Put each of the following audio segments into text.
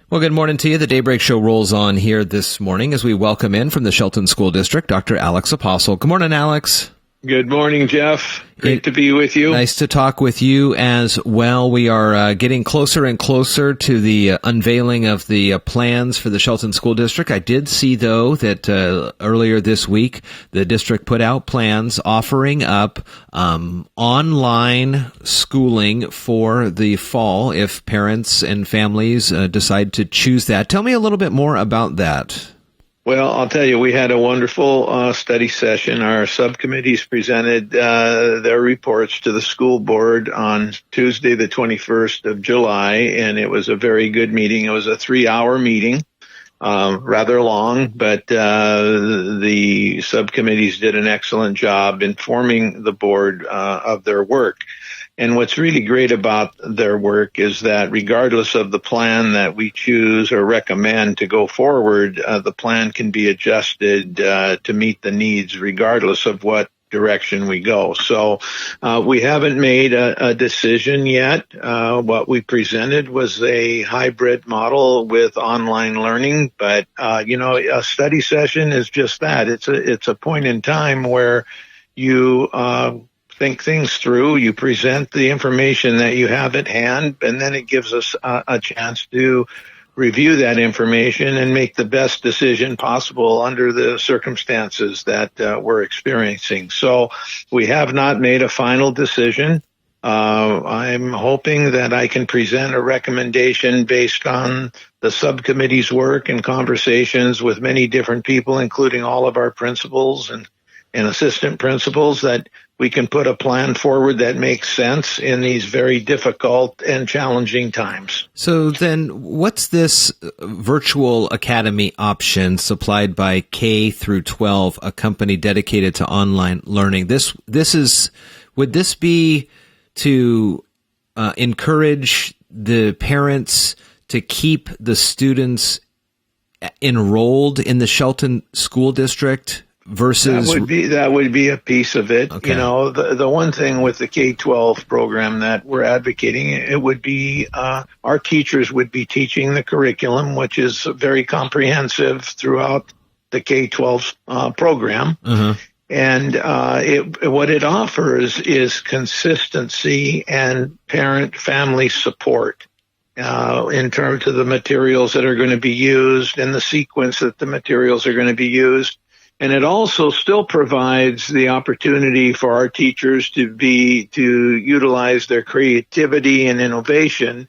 Well, good morning to you. The Daybreak Show rolls on here this morning as we welcome in from the Shelton School District, Dr. Alex Apostle. Good morning, Alex. Good morning, Jeff. Great to be with you. Nice to talk with you as well. We are getting closer and closer to the unveiling of the plans for the Shelton School District. I did see, though, that earlier this week, the district put out plans offering up online schooling for the fall if parents and families decide to choose that. Tell me a little bit more about that. Well, I'll tell you, we had a wonderful study session. Our subcommittees presented their reports to the school board on Tuesday, the 21st of July, and it was a very good meeting. It was a 3-hour meeting, rather long, but the subcommittees did an excellent job informing the board of their work. And what's really great about their work is that regardless of the plan that we choose or recommend to go forward, the plan can be adjusted to meet the needs regardless of what direction we go. So we haven't made a decision yet. What we presented was a hybrid model with online learning, but a study session is just that. It's a point in time where you think things through, you present the information that you have at hand, and then it gives us a chance to review that information and make the best decision possible under the circumstances that we're experiencing. So we have not made a final decision. I'm hoping that I can present a recommendation based on the subcommittee's work and conversations with many different people, including all of our principals and assistant principals, that we can put a plan forward that makes sense in these very difficult and challenging times. So then what's this virtual academy option supplied by K through 12, a company dedicated to online learning? Would this be to encourage the parents to keep the students enrolled in the Shelton School District? Versus that would be a piece of it. Okay. You know, the one thing with the K-12 program that we're advocating, it would be our teachers would be teaching the curriculum, which is very comprehensive throughout the K-12 program. Uh-huh. And what it offers is consistency and parent-family support in terms of the materials that are going to be used and the sequence that the materials are going to be used. And it also still provides the opportunity for our teachers to utilize their creativity and innovation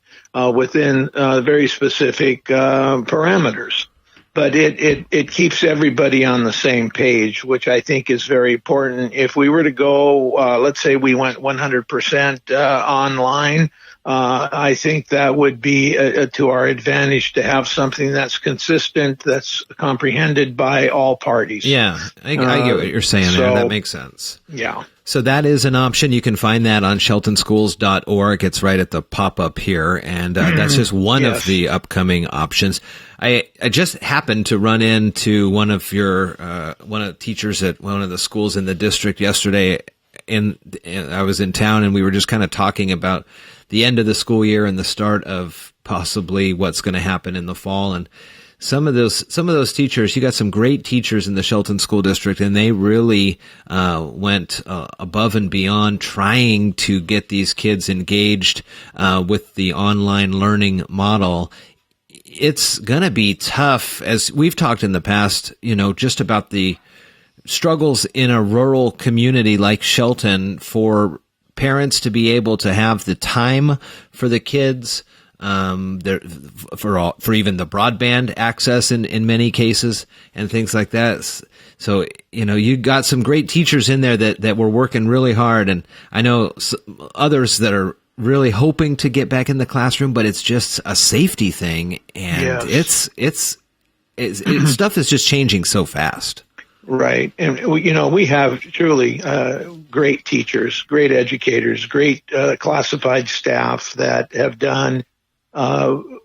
within very specific parameters. But it keeps everybody on the same page, which I think is very important. If we were to go, let's say we went 100% online, I think that would be to our advantage to have something that's consistent, that's comprehended by all parties. Yeah, I get what you're saying there. That makes sense. Yeah. So that is an option. You can find that on sheltonschools.org. It's right at the pop-up here, and that's just one of the upcoming options. I just happened to run into one of the teachers at one of the schools in the district yesterday, and I was in town, and we were just kind of talking about the end of the school year and the start of possibly what's going to happen in the fall. And some of those teachers, you got some great teachers in the Shelton School District, and they really went above and beyond trying to get these kids engaged with the online learning model. It's going to be tough, as we've talked in the past, just about the struggles in a rural community like Shelton for parents to be able to have the time for the kids, for even the broadband access in many cases and things like that. So, you got some great teachers in there that were working really hard. And I know others that are really hoping to get back in the classroom, but it's just a safety thing. And it's stuff is just changing so fast. Right. And, we have truly great teachers, great educators, great classified staff that have done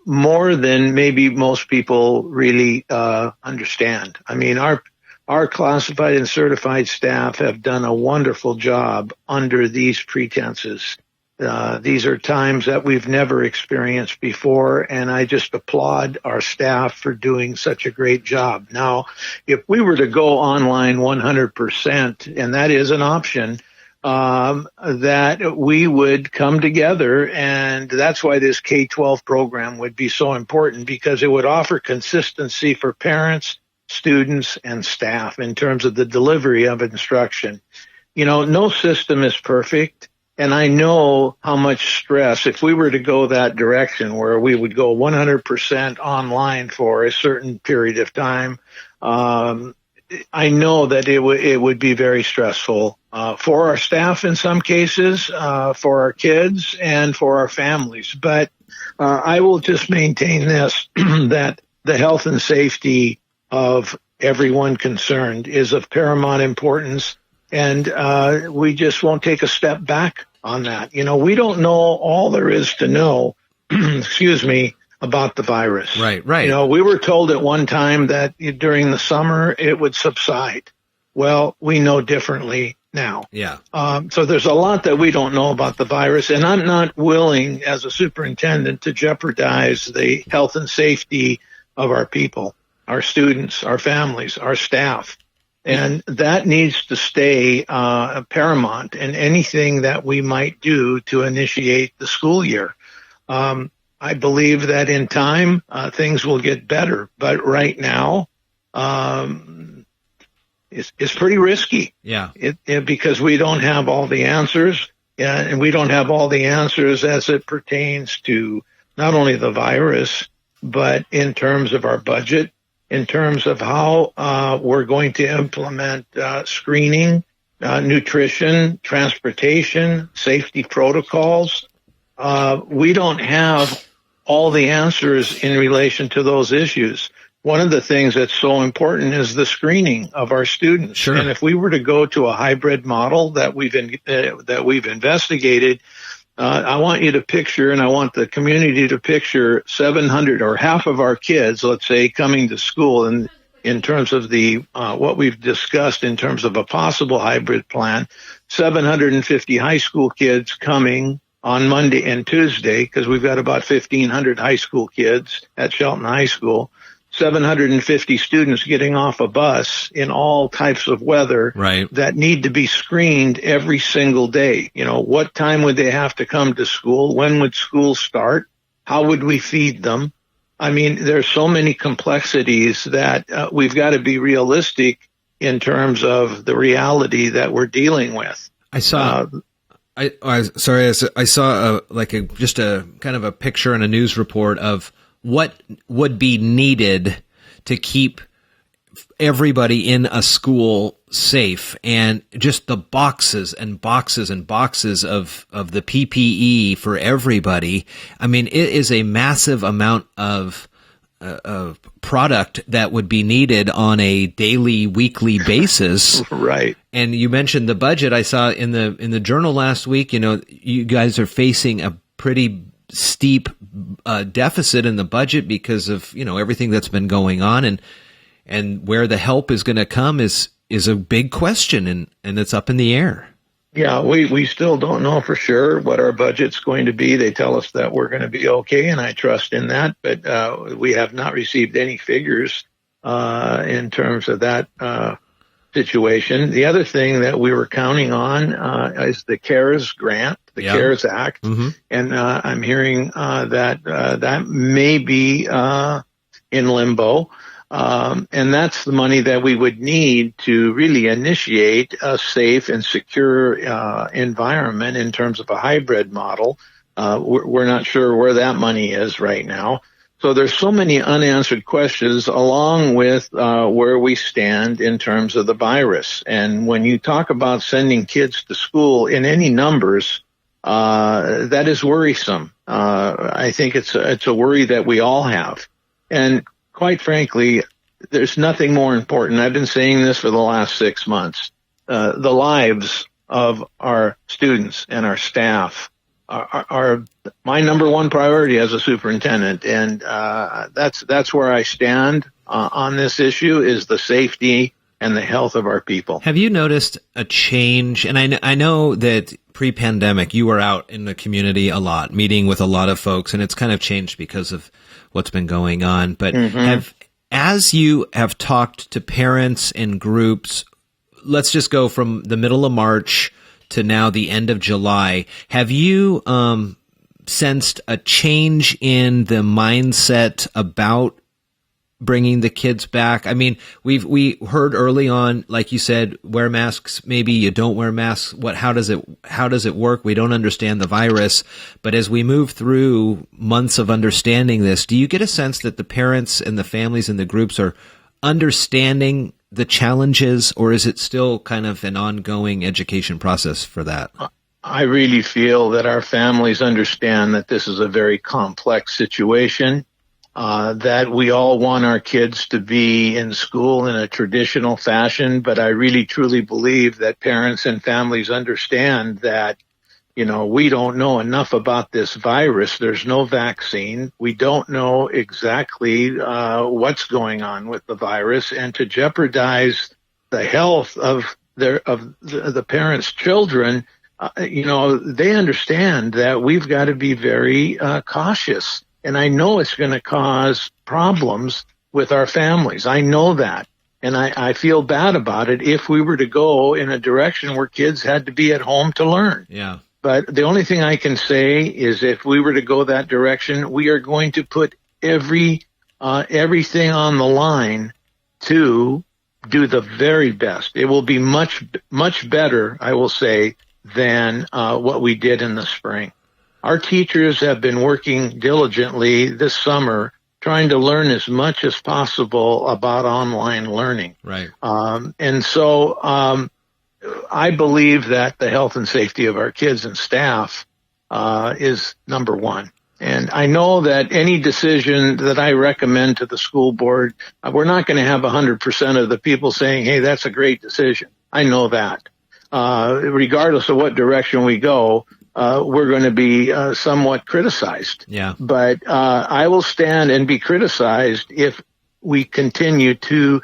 more than maybe most people really understand. I mean, our classified and certified staff have done a wonderful job under these pretenses. These are times that we've never experienced before, and I just applaud our staff for doing such a great job. Now, if we were to go online 100%, and that is an option, that we would come together, and that's why this K-12 program would be so important, because it would offer consistency for parents, students, and staff in terms of the delivery of instruction. You know, no system is perfect. And I know how much stress, if we were to go that direction where we would go 100% online for a certain period of time, I know that it would be very stressful for our staff in some cases, for our kids, and for our families. But I will just maintain this, that the health and safety of everyone concerned is of paramount importance. And we just won't take a step back on that. You know, we don't know all there is to know, excuse me, about the virus. Right. You know, we were told at one time that during the summer it would subside. Well, we know differently now. Yeah. So there's a lot that we don't know about the virus, and I'm not willing as a superintendent to jeopardize the health and safety of our people, our students, our families, our staff. And that needs to stay paramount in anything that we might do to initiate the school year. I believe that in time things will get better, but right now it's pretty risky. Yeah, because we don't have all the answers, and we don't have all the answers as it pertains to not only the virus, but in terms of our budget, in terms of how we're going to implement screening, nutrition, transportation, safety protocols. We don't have all the answers in relation to those issues. One of the things that's so important is the screening of our students. Sure. And if we were to go to a hybrid model that we've investigated, I want you to picture, and I want the community to picture 700 or half of our kids, let's say, coming to school, and in terms of the what we've discussed in terms of a possible hybrid plan, 750 high school kids coming on Monday and Tuesday, because we've got about 1,500 high school kids at Shelton High School. 750 students getting off a bus in all types of weather, right, that need to be screened every single day. You know, what time would they have to come to school? When would school start? How would we feed them? I mean, there's so many complexities that we've got to be realistic in terms of the reality that we're dealing with. I saw just a kind of a picture and a news report of what would be needed to keep everybody in a school safe, and just the boxes and boxes and boxes of the PPE for everybody. I mean, it is a massive amount of product that would be needed on a daily, weekly basis. Right. And you mentioned the budget. I saw in the journal last week, you know, you guys are facing a pretty steep deficit in the budget because of, you know, everything that's been going on, and where the help is going to come is a big question, and it's up in the air. Yeah, we still don't know for sure what our budget's going to be. They tell us that we're going to be okay, and I trust in that, but we have not received any figures in terms of that situation. The other thing that we were counting on is the CARES grant, the CARES Act, mm-hmm. and I'm hearing that may be in limbo. And that's the money that we would need to really initiate a safe and secure environment in terms of a hybrid model. We're not sure where that money is right now. So there's so many unanswered questions, along with where we stand in terms of the virus. And when you talk about sending kids to school in any numbers, that is worrisome. I think it's a worry that we all have. And quite frankly, there's nothing more important. I've been saying this for the last 6 months. The lives of our students and our staff are my number one priority as a superintendent, and that's where I stand on this issue, is the safety and the health of our people. Have you noticed a change? And I know that pre-pandemic, you were out in the community a lot, meeting with a lot of folks, and it's kind of changed because of what's been going on. But as you have talked to parents and groups, let's just go from the middle of March to now the end of July, have you sensed a change in the mindset about bringing the kids back? I mean, we heard early on, like you said, wear masks. Maybe you don't wear masks. How does it work? We don't understand the virus. But as we move through months of understanding this, do you get a sense that the parents and the families and the groups are understanding the challenges, or is it still kind of an ongoing education process for that? I really feel that our families understand that this is a very complex situation. That we all want our kids to be in school in a traditional fashion, but I really truly believe that parents and families understand that, we don't know enough about this virus. There's no vaccine. We don't know exactly what's going on with the virus, and to jeopardize the health of the parents' children, they understand that we've got to be very cautious. And I know it's going to cause problems with our families. I know that. And I feel bad about it if we were to go in a direction where kids had to be at home to learn. Yeah. But the only thing I can say is if we were to go that direction, we are going to put everything on the line to do the very best. It will be much, much better, I will say, than what we did in the spring. Our teachers have been working diligently this summer trying to learn as much as possible about online learning. Right. And so I believe that the health and safety of our kids and staff is number one. And I know that any decision that I recommend to the school board, we're not going to have 100% of the people saying, hey, that's a great decision. I know that. Regardless of what direction we go, we're going to be somewhat criticized. Yeah. But I will stand and be criticized if we continue to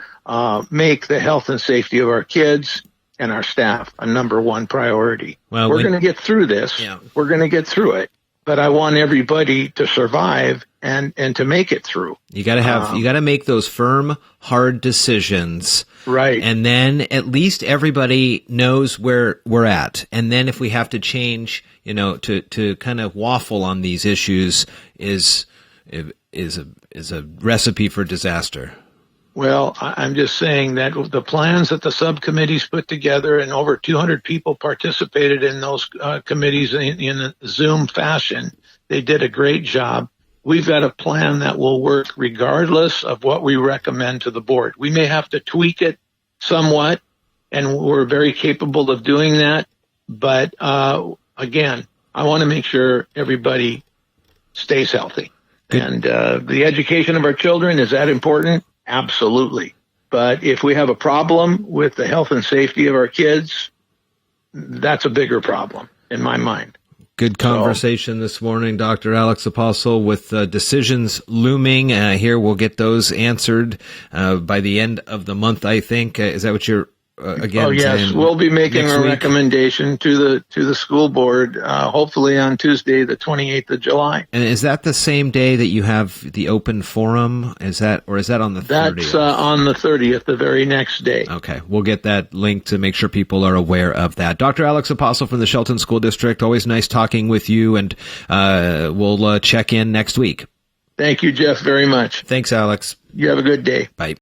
make the health and safety of our kids and our staff a number one priority. Well, we're going to get through this. Yeah. We're going to get through it. But I want everybody to survive and to make it through. You got to make those firm, hard decisions. Right. And then at least everybody knows where we're at. And then if we have to change, to kind of waffle on these issues is a recipe for disaster. Well, I'm just saying that the plans that the subcommittees put together, and over 200 people participated in those committees in a Zoom fashion, they did a great job. We've got a plan that will work regardless of what we recommend to the board. We may have to tweak it somewhat, and we're very capable of doing that. But again, I want to make sure everybody stays healthy. Good. And the education of our children, is that important? Absolutely. But if we have a problem with the health and safety of our kids, that's a bigger problem in my mind. Good conversation this morning, Dr. Alex Apostle, with decisions looming. Here we'll get those answered by the end of the month, I think. Is that what you're again? Oh, yes. We'll be making a recommendation to the school board, hopefully on Tuesday, the 28th of July. And is that the same day that you have the open forum? Is that on the 30th? That's on the 30th, the very next day. Okay. We'll get that link to make sure people are aware of that. Dr. Alex Apostle from the Shelton School District, always nice talking with you, and we'll check in next week. Thank you, Jeff, very much. Thanks, Alex. You have a good day. Bye.